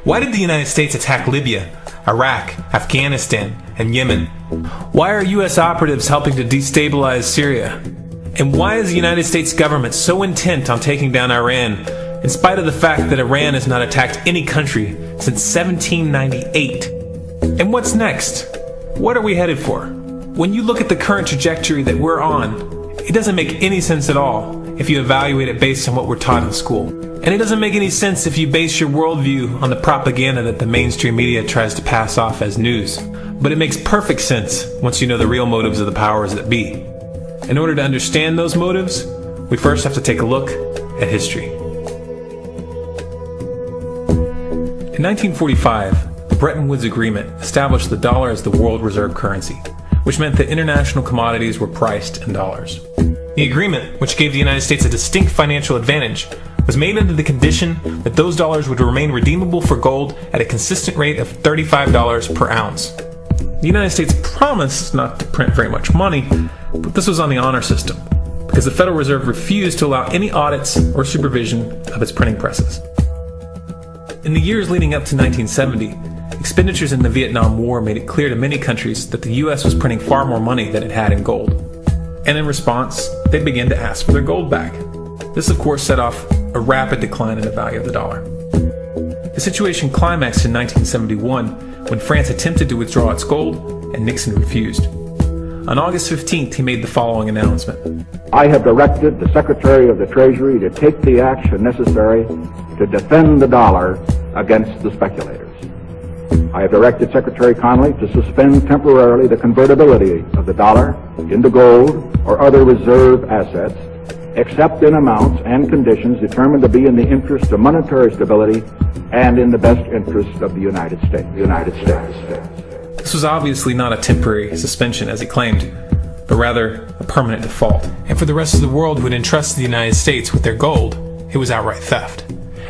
Why did the United States attack Libya, Iraq, Afghanistan, and Yemen? Why are U.S. operatives helping to destabilize Syria? And why is the United States government so intent on taking down Iran, in spite of the fact that Iran has not attacked any country since 1798? And what's next? What are we headed for? When you look at the current trajectory that we're on, it doesn't make any sense at all if you evaluate it based on what we're taught in school. And it doesn't make any sense if you base your worldview on the propaganda that the mainstream media tries to pass off as news. But it makes perfect sense once you know the real motives of the powers that be. In order to understand those motives, we first have to take a look at history. In 1945, the Bretton Woods Agreement established the dollar as the world reserve currency, which meant that international commodities were priced in dollars. The agreement, which gave the United States a distinct financial advantage, was made under the condition that those dollars would remain redeemable for gold at a consistent rate of $35 per ounce. The United States promised not to print very much money, but this was on the honor system, because the Federal Reserve refused to allow any audits or supervision of its printing presses. In the years leading up to 1970, expenditures in the Vietnam War made it clear to many countries that the U.S. was printing far more money than it had in gold. And in response, they began to ask for their gold back. This, of course, set off a rapid decline in the value of the dollar. The situation climaxed in 1971 when France attempted to withdraw its gold and Nixon refused. On August 15th, he made the following announcement. I have directed the Secretary of the Treasury to take the action necessary to defend the dollar against the speculators. I have directed Secretary Connally to suspend temporarily the convertibility of the dollar into gold or other reserve assets, except in amounts and conditions determined to be in the interest of monetary stability and in the best interest of the United States. This was obviously not a temporary suspension, as he claimed, but rather a permanent default. And for the rest of the world who had entrusted the United States with their gold, it was outright theft.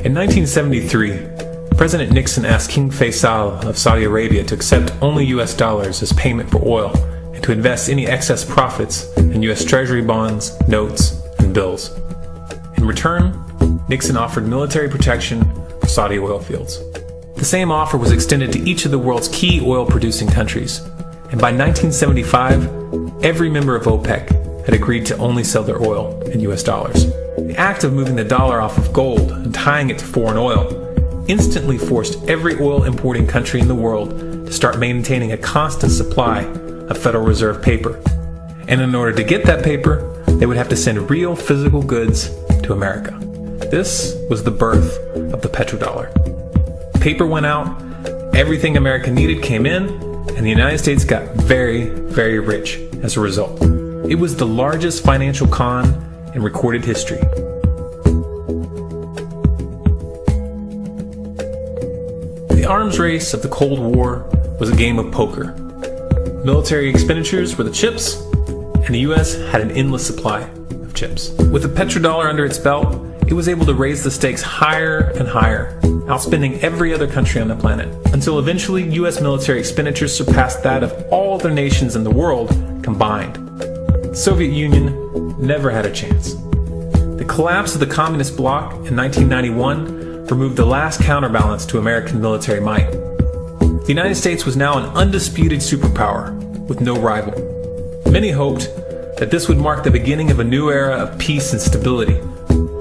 In 1973, President Nixon asked King Faisal of Saudi Arabia to accept only U.S. dollars as payment for oil and to invest any excess profits in U.S. Treasury bonds, notes, and bills. In return, Nixon offered military protection for Saudi oil fields. The same offer was extended to each of the world's key oil-producing countries, and by 1975, every member of OPEC had agreed to only sell their oil in U.S. dollars. The act of moving the dollar off of gold and tying it to foreign oil instantly forced every oil-importing country in the world to start maintaining a constant supply of Federal Reserve paper. And in order to get that paper, they would have to send real physical goods to America. This was the birth of the petrodollar. Paper went out, everything America needed came in, and the United States got very, very rich as a result. It was the largest financial con in recorded history. The arms race of the Cold War was a game of poker. Military expenditures were the chips, and the U.S. had an endless supply of chips. With the petrodollar under its belt, it was able to raise the stakes higher and higher, outspending every other country on the planet, until eventually U.S. military expenditures surpassed that of all other nations in the world combined. The Soviet Union never had a chance. The collapse of the communist bloc in 1991 removed the last counterbalance to American military might. The United States was now an undisputed superpower with no rival. Many hoped that this would mark the beginning of a new era of peace and stability.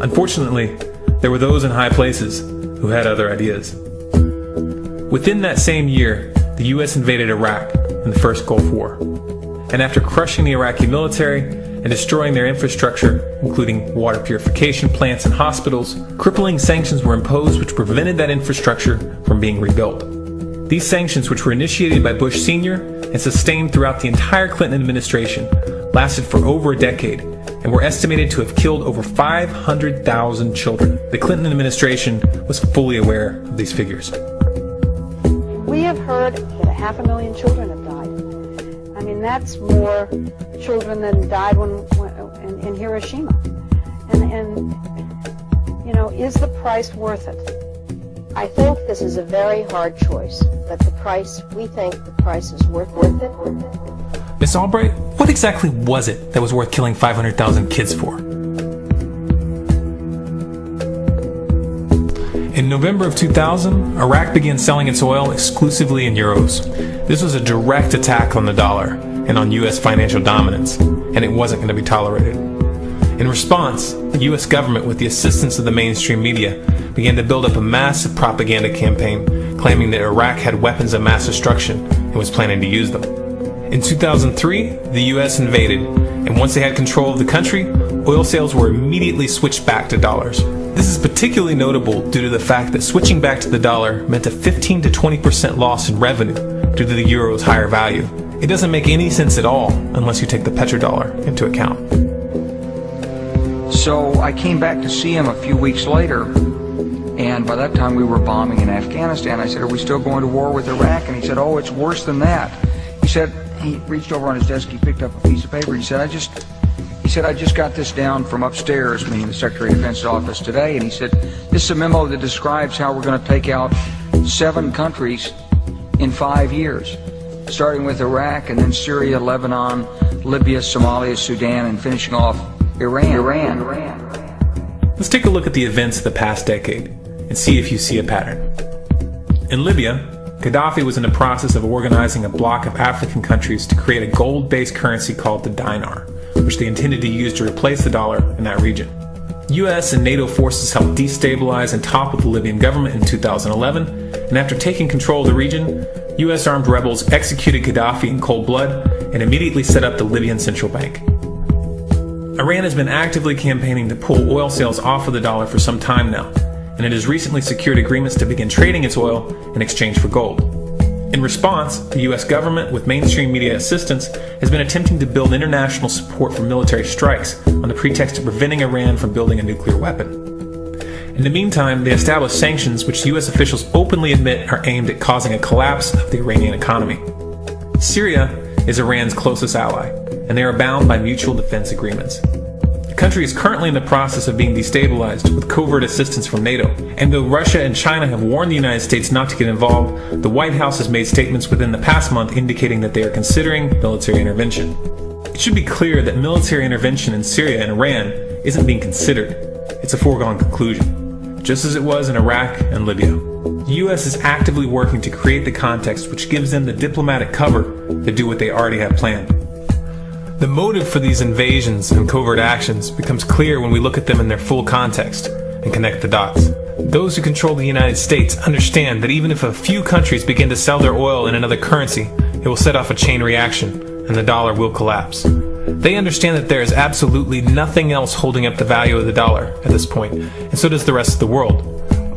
Unfortunately, there were those in high places who had other ideas. Within that same year, the U.S. invaded Iraq in the First Gulf War. And after crushing the Iraqi military and destroying their infrastructure, including water purification plants and hospitals, crippling sanctions were imposed which prevented that infrastructure from being rebuilt. These sanctions, which were initiated by Bush Sr. and sustained throughout the entire Clinton administration, lasted for over a decade and were estimated to have killed over 500,000 children. The Clinton administration was fully aware of these figures. We have heard that 500,000 children have died. I mean, that's more children than died in Hiroshima. And you know, is the price worth it? I think this is a very hard choice, but we think the price is worth it. Miss Albright, what exactly was it that was worth killing 500,000 kids for? In November of 2000, Iraq began selling its oil exclusively in euros. This was a direct attack on the dollar and on U.S. financial dominance, and it wasn't going to be tolerated. In response, the U.S. government, with the assistance of the mainstream media, began to build up a massive propaganda campaign claiming that Iraq had weapons of mass destruction and was planning to use them. In 2003, the U.S. invaded, and once they had control of the country, oil sales were immediately switched back to dollars. This is particularly notable due to the fact that switching back to the dollar meant a 15 to 20% loss in revenue due to the euro's higher value. It doesn't make any sense at all unless you take the petrodollar into account. So I came back to see him a few weeks later, and by that time we were bombing in Afghanistan. I said, "Are we still going to war with Iraq?" And he said, "Oh, it's worse than that." He said, he reached over on his desk, he picked up a piece of paper, he said, I just got this down from upstairs, meaning the Secretary of Defense's office today, and he said, "This is a memo that describes how we're going to take out 7 countries in 5 years, starting with Iraq and then Syria, Lebanon, Libya, Somalia, Sudan, and finishing off Iran. Let's take a look at the events of the past decade and see if you see a pattern. In Libya, Gaddafi was in the process of organizing a bloc of African countries to create a gold-based currency called the dinar, which they intended to use to replace the dollar in that region. US and NATO forces helped destabilize and topple the Libyan government in 2011, and after taking control of the region, US armed rebels executed Gaddafi in cold blood and immediately set up the Libyan central bank. Iran has been actively campaigning to pull oil sales off of the dollar for some time now, and it has recently secured agreements to begin trading its oil in exchange for gold. In response, the US government, with mainstream media assistance, has been attempting to build international support for military strikes on the pretext of preventing Iran from building a nuclear weapon. In the meantime, they established sanctions which US officials openly admit are aimed at causing a collapse of the Iranian economy. Syria is Iran's closest ally, and they are bound by mutual defense agreements. The country is currently in the process of being destabilized with covert assistance from NATO, and though Russia and China have warned the United States not to get involved, the White House has made statements within the past month indicating that they are considering military intervention. It should be clear that military intervention in Syria and Iran isn't being considered. It's a foregone conclusion, just as it was in Iraq and Libya. The U.S. is actively working to create the context which gives them the diplomatic cover to do what they already have planned. The motive for these invasions and covert actions becomes clear when we look at them in their full context and connect the dots. Those who control the United States understand that even if a few countries begin to sell their oil in another currency, it will set off a chain reaction and the dollar will collapse. They understand that there is absolutely nothing else holding up the value of the dollar at this point, and so does the rest of the world.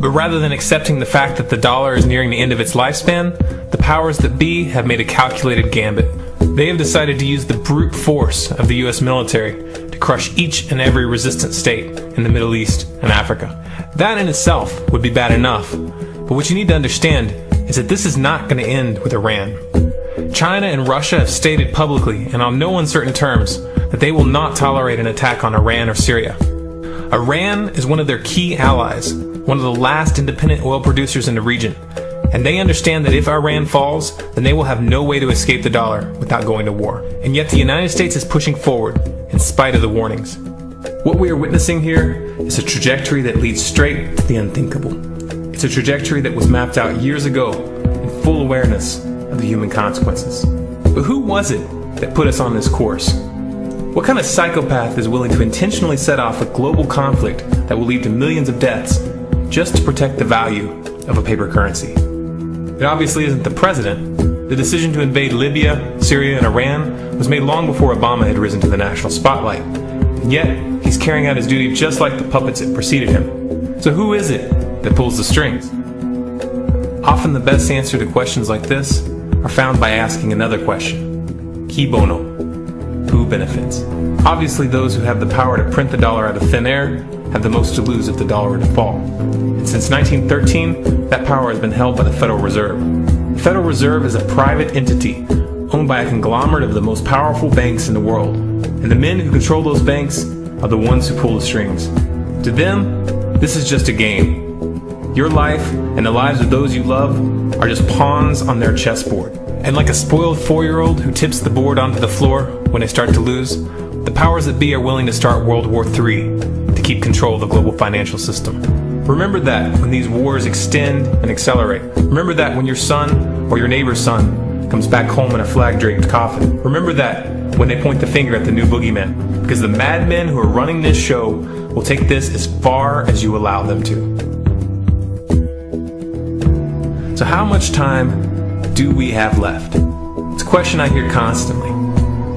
But rather than accepting the fact that the dollar is nearing the end of its lifespan, the powers that be have made a calculated gambit. They have decided to use the brute force of the US military to crush each and every resistant state in the Middle East and Africa. That in itself would be bad enough, but what you need to understand is that this is not going to end with Iran. China and Russia have stated publicly and on no uncertain terms that they will not tolerate an attack on Iran or Syria. Iran is one of their key allies, one of the last independent oil producers in the region, and they understand that if Iran falls, then they will have no way to escape the dollar without going to war. And yet the United States is pushing forward in spite of the warnings. What we are witnessing here is a trajectory that leads straight to the unthinkable. It's a trajectory that was mapped out years ago in full awareness of the human consequences. But who was it that put us on this course? What kind of psychopath is willing to intentionally set off a global conflict that will lead to millions of deaths just to protect the value of a paper currency? It obviously isn't the president. The decision to invade Libya, Syria, and Iran was made long before Obama had risen to the national spotlight. And yet, he's carrying out his duty just like the puppets that preceded him. So who is it that pulls the strings? Often the best answer to questions like this are found by asking another question. Qui bono? Who benefits? Obviously those who have the power to print the dollar out of thin air have the most to lose if the dollar were to fall. And since 1913, that power has been held by the Federal Reserve. The Federal Reserve is a private entity owned by a conglomerate of the most powerful banks in the world. And the men who control those banks are the ones who pull the strings. To them, this is just a game. Your life and the lives of those you love are just pawns on their chessboard. And like a spoiled 4-year-old who tips the board onto the floor when they start to lose, the powers that be are willing to start World War III to keep control of the global financial system. Remember that when these wars extend and accelerate. Remember that when your son or your neighbor's son comes back home in a flag-draped coffin. Remember that when they point the finger at the new boogeyman, because the madmen who are running this show will take this as far as you allow them to. So how much time do we have left? It's a question I hear constantly,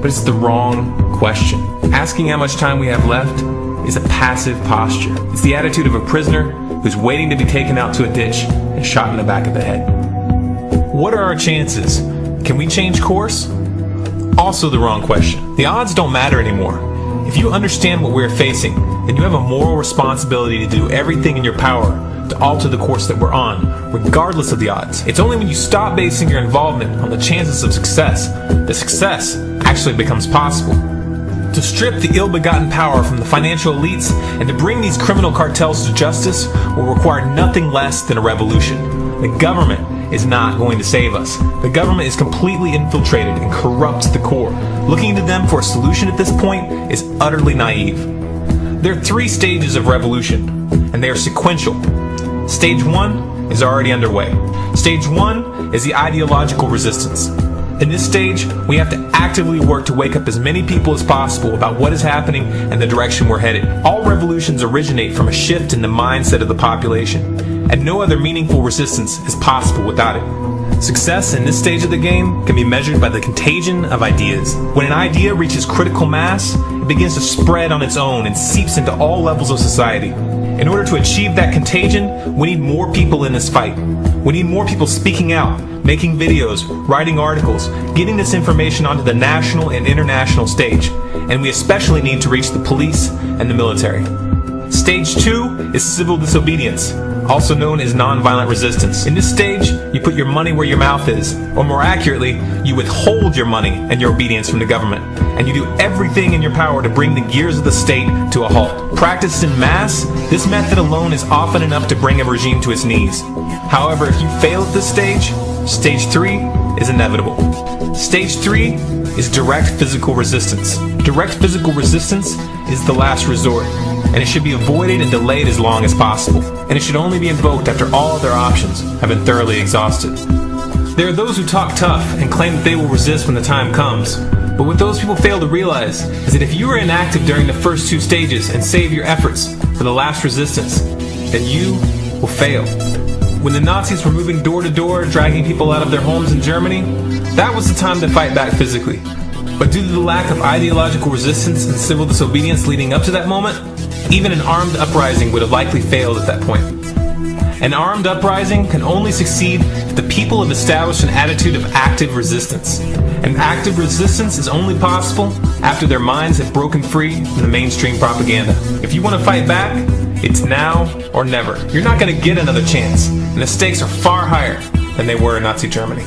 but it's the wrong question. Asking how much time we have left is a passive posture. It's the attitude of a prisoner who's waiting to be taken out to a ditch and shot in the back of the head. What are our chances? Can we change course? Also the wrong question. The odds don't matter anymore. If you understand what we're facing, then you have a moral responsibility to do everything in your power to alter the course that we're on, regardless of the odds. It's only when you stop basing your involvement on the chances of success that success actually becomes possible. To strip the ill-begotten power from the financial elites and to bring these criminal cartels to justice will require nothing less than a revolution. The government is not going to save us. The government is completely infiltrated and corrupt to the core. Looking to them for a solution at this point is utterly naive. There are 3 stages of revolution, and they are sequential. Stage 1 is already underway. Stage 1 is the ideological resistance. In this stage, we have to actively work to wake up as many people as possible about what is happening and the direction we're headed. All revolutions originate from a shift in the mindset of the population, and no other meaningful resistance is possible without it. Success in this stage of the game can be measured by the contagion of ideas. When an idea reaches critical mass, it begins to spread on its own and seeps into all levels of society. In order to achieve that contagion, we need more people in this fight. We need more people speaking out, making videos, writing articles, getting this information onto the national and international stage. And we especially need to reach the police and the military. Stage 2 is civil disobedience, also known as nonviolent resistance. In this stage, you put your money where your mouth is, or more accurately, you withhold your money and your obedience from the government, and you do everything in your power to bring the gears of the state to a halt. Practiced in mass, this method alone is often enough to bring a regime to its knees. However, if you fail at this stage, Stage 3 is inevitable. Stage 3 is direct physical resistance. Direct physical resistance is the last resort, and it should be avoided and delayed as long as possible. And it should only be invoked after all other options have been thoroughly exhausted. There are those who talk tough and claim that they will resist when the time comes. But what those people fail to realize is that if you are inactive during the first 2 stages and save your efforts for the last resistance, then you will fail. When the Nazis were moving door to door, dragging people out of their homes in Germany, that was the time to fight back physically. But due to the lack of ideological resistance and civil disobedience leading up to that moment, even an armed uprising would have likely failed at that point. An armed uprising can only succeed if the people have established an attitude of active resistance. And active resistance is only possible after their minds have broken free from the mainstream propaganda. If you want to fight back, it's now or never. You're not going to get another chance, and the stakes are far higher than they were in Nazi Germany.